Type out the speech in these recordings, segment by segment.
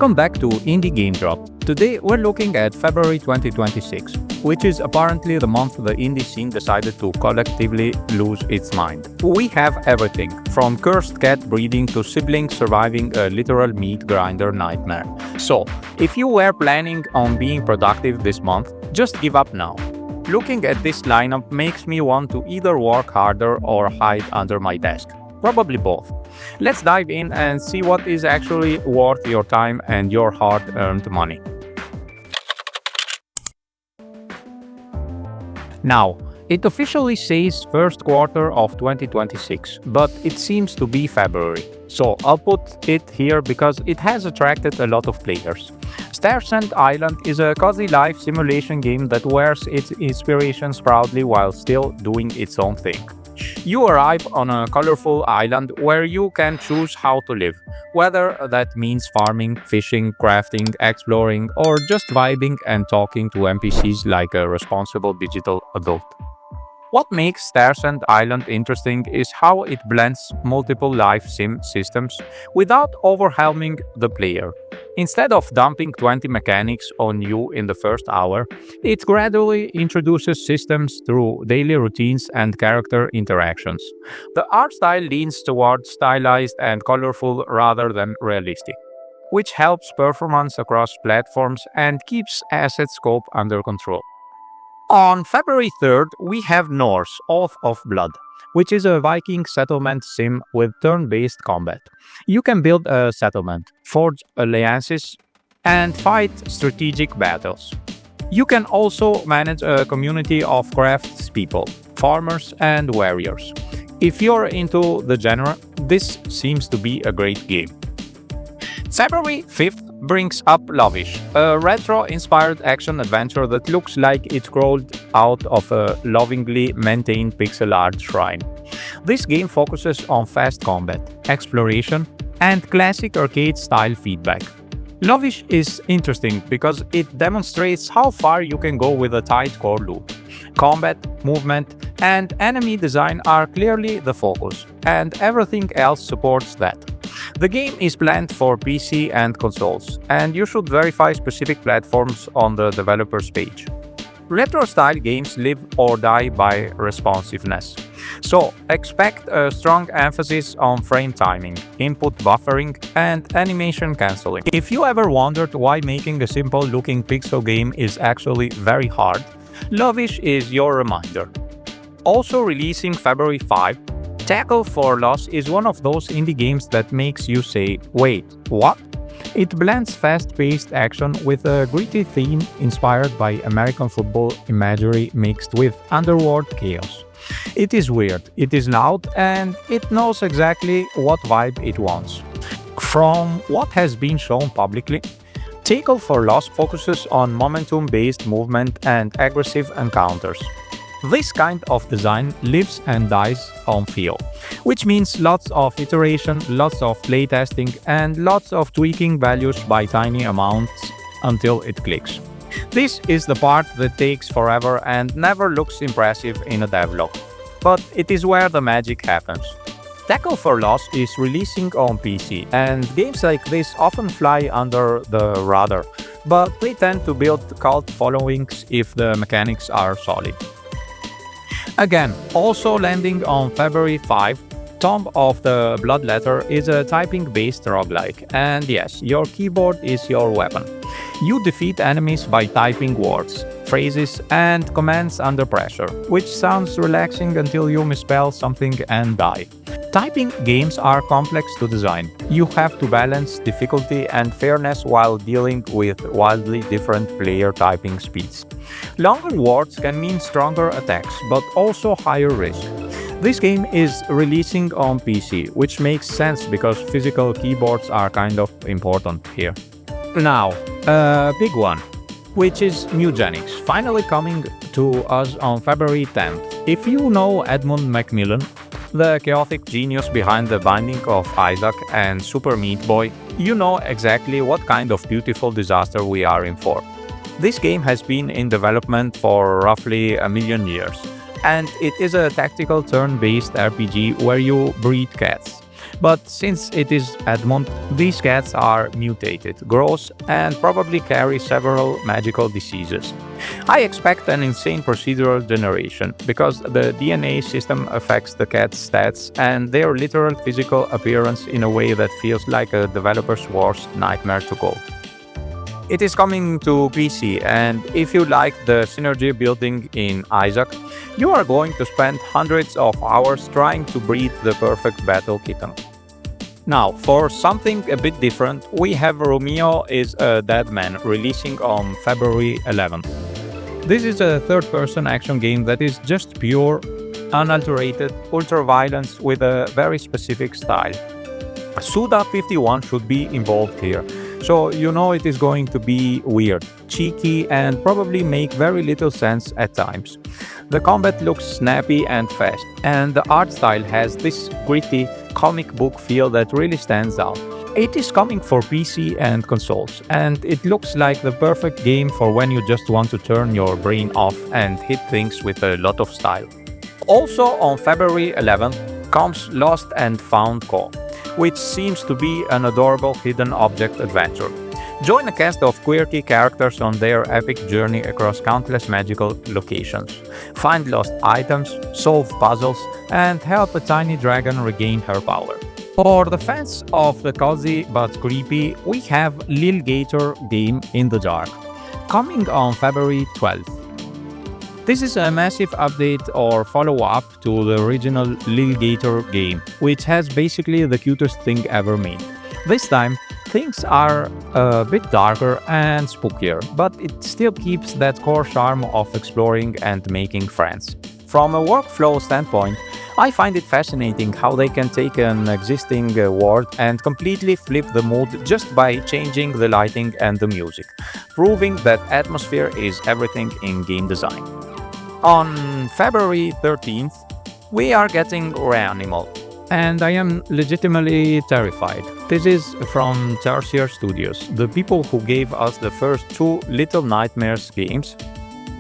Welcome back to Indie Game Drop. Today we're looking at February 2026, which is apparently the month the indie scene decided to collectively lose its mind. We have everything, from cursed cat breeding to siblings surviving a literal meat grinder nightmare. So, if you were planning on being productive this month, just give up now. Looking at this lineup makes me want to either work harder or hide under my desk. Probably both. Let's dive in and see what is actually worth your time and your hard-earned money. Now, it officially says first quarter of 2026, but it seems to be February. So I'll put it here because it has attracted a lot of players. Starsand Island is a cozy life simulation game that wears its inspirations proudly while still doing its own thing. You arrive on a colorful island where you can choose how to live, whether that means farming, fishing, crafting, exploring, or just vibing and talking to NPCs like a responsible digital adult. What makes Starsand Island interesting is how it blends multiple life sim systems without overwhelming the player. Instead of dumping 20 mechanics on you in the first hour, it gradually introduces systems through daily routines and character interactions. The art style leans towards stylized and colorful rather than realistic, which helps performance across platforms and keeps asset scope under control. On February 3rd, we have Norse, Oath of Blood, which is a Viking settlement sim with turn-based combat. You can build a settlement, forge alliances, and fight strategic battles. You can also manage a community of craftspeople, farmers, and warriors. If you're into the genre, this seems to be a great game. February 5th brings up Lovish, a retro-inspired action-adventure that looks like it crawled out of a lovingly maintained pixel art shrine. This game focuses on fast combat, exploration, and classic arcade-style feedback. Lovish is interesting because it demonstrates how far you can go with a tight core loop. Combat, movement, and enemy design are clearly the focus, and everything else supports that. The game is planned for PC and consoles, and you should verify specific platforms on the developer's page. Retro-style games live or die by responsiveness, so expect a strong emphasis on frame timing, input buffering, and animation cancelling. If you ever wondered why making a simple-looking pixel game is actually very hard, Lovish is your reminder. Also releasing February 5, Tackle for Loss is one of those indie games that makes you say, wait, what? It blends fast-paced action with a gritty theme inspired by American football imagery mixed with underworld chaos. It is weird, it is loud, and it knows exactly what vibe it wants. From what has been shown publicly, Tackle for Loss focuses on momentum-based movement and aggressive encounters. This kind of design lives and dies on feel, which means lots of iteration, lots of playtesting, and lots of tweaking values by tiny amounts until it clicks. This is the part that takes forever and never looks impressive in a devlog, but it is where the magic happens. Tackle for Loss is releasing on PC, and games like this often fly under the radar, but they tend to build cult followings if the mechanics are solid. Again, also landing on February 5, Tomb of the Bloodletter is a typing-based roguelike, and yes, your keyboard is your weapon. You defeat enemies by typing words, phrases, and commands under pressure, which sounds relaxing until you misspell something and die. Typing games are complex to design. You have to balance difficulty and fairness while dealing with wildly different player typing speeds. Longer words can mean stronger attacks, but also higher risk. This game is releasing on PC, which makes sense because physical keyboards are kind of important here. Now, a big one, which is Nugenics, finally coming to us on February 10th. If you know Edmund Macmillan, the chaotic genius behind The Binding of Isaac and Super Meat Boy, you know exactly what kind of beautiful disaster we are in for. This game has been in development for roughly a million years, and it is a tactical turn-based RPG where you breed cats. But since it is Edmund, these cats are mutated, gross, and probably carry several magical diseases. I expect an insane procedural generation, because the DNA system affects the cat's stats and their literal physical appearance in a way that feels like a developer's worst nightmare to go. It is coming to PC, and if you like the synergy building in Isaac, you are going to spend hundreds of hours trying to breed the perfect battle kitten. Now, for something a bit different, we have Romeo is a Dead Man, releasing on February 11th. This is a third-person action game that is just pure, unadulterated, ultra-violence with a very specific style. Suda51 should be involved here, so you know it is going to be weird, cheeky, and probably make very little sense at times. The combat looks snappy and fast, and the art style has this gritty, comic book feel that really stands out. It is coming for PC and consoles, and it looks like the perfect game for when you just want to turn your brain off and hit things with a lot of style. Also on February 11th comes Lost and Found Co., which seems to be an adorable hidden object adventure. Join a cast of quirky characters on their epic journey across countless magical locations. Find lost items, solve puzzles, and help a tiny dragon regain her power. For the fans of the cozy but creepy, we have Lil Gator Game in the Dark, coming on February 12th. This is a massive update or follow-up to the original Lil Gator game, which has basically the cutest thing ever made. This time, things are a bit darker and spookier, but it still keeps that core charm of exploring and making friends. From a workflow standpoint, I find it fascinating how they can take an existing world and completely flip the mood just by changing the lighting and the music, proving that atmosphere is everything in game design. On February 13th, we are getting Reanimal, and I am legitimately terrified. This is from Tarsier Studios, the people who gave us the first two Little Nightmares games,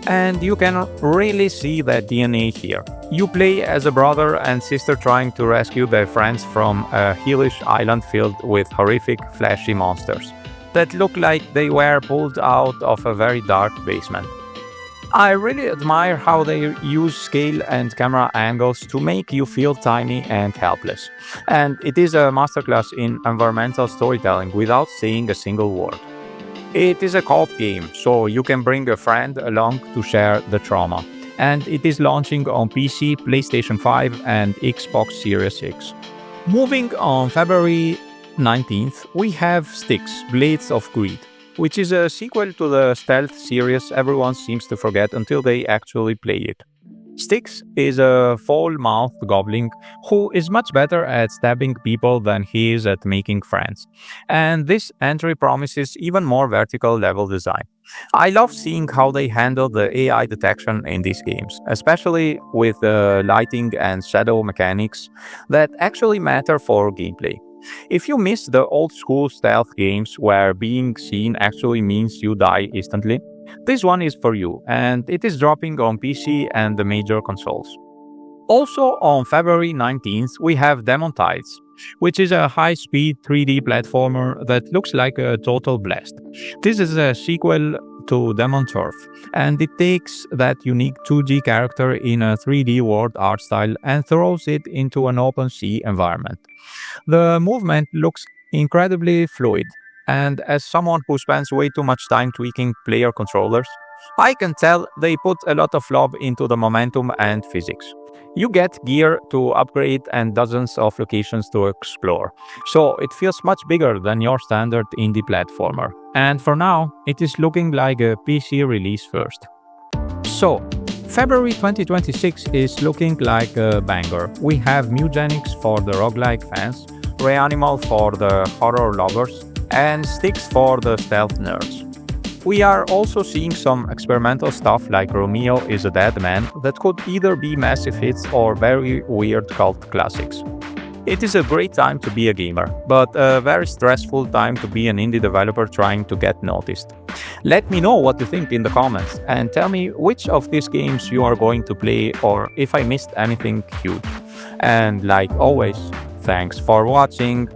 and you can really see that DNA here. You play as a brother and sister trying to rescue their friends from a hellish island filled with horrific, flashy monsters that look like they were pulled out of a very dark basement. I really admire how they use scale and camera angles to make you feel tiny and helpless. And it is a masterclass in environmental storytelling without saying a single word. It is a co-op game, so you can bring a friend along to share the trauma. And it is launching on PC, PlayStation 5 and Xbox Series X. Moving on February 19th, we have Styx, Blades of Greed, which is a sequel to the stealth series everyone seems to forget until they actually play it. Styx is a foul-mouthed goblin who is much better at stabbing people than he is at making friends, and this entry promises even more vertical level design. I love seeing how they handle the AI detection in these games, especially with the lighting and shadow mechanics that actually matter for gameplay. If you miss the old-school stealth games where being seen actually means you die instantly, this one is for you, and it is dropping on PC and the major consoles. Also on February 19th, we have Demon Tides, which is a high-speed 3D platformer that looks like a total blast. This is a sequel to Demon Turf, and it takes that unique 2D character in a 3D world art style and throws it into an open sea environment. The movement looks incredibly fluid, and as someone who spends way too much time tweaking player controllers, I can tell they put a lot of love into the momentum and physics. You get gear to upgrade and dozens of locations to explore, so it feels much bigger than your standard indie platformer. And for now, it is looking like a PC release first. So, February 2026 is looking like a banger. We have Mugenics for the roguelike fans, Reanimal for the horror lovers, and Styx for the stealth nerds. We are also seeing some experimental stuff like Romeo is a Dead Man that could either be massive hits or very weird cult classics. It is a great time to be a gamer, but a very stressful time to be an indie developer trying to get noticed. Let me know what you think in the comments and tell me which of these games you are going to play or if I missed anything huge. And like always, Thanks for watching.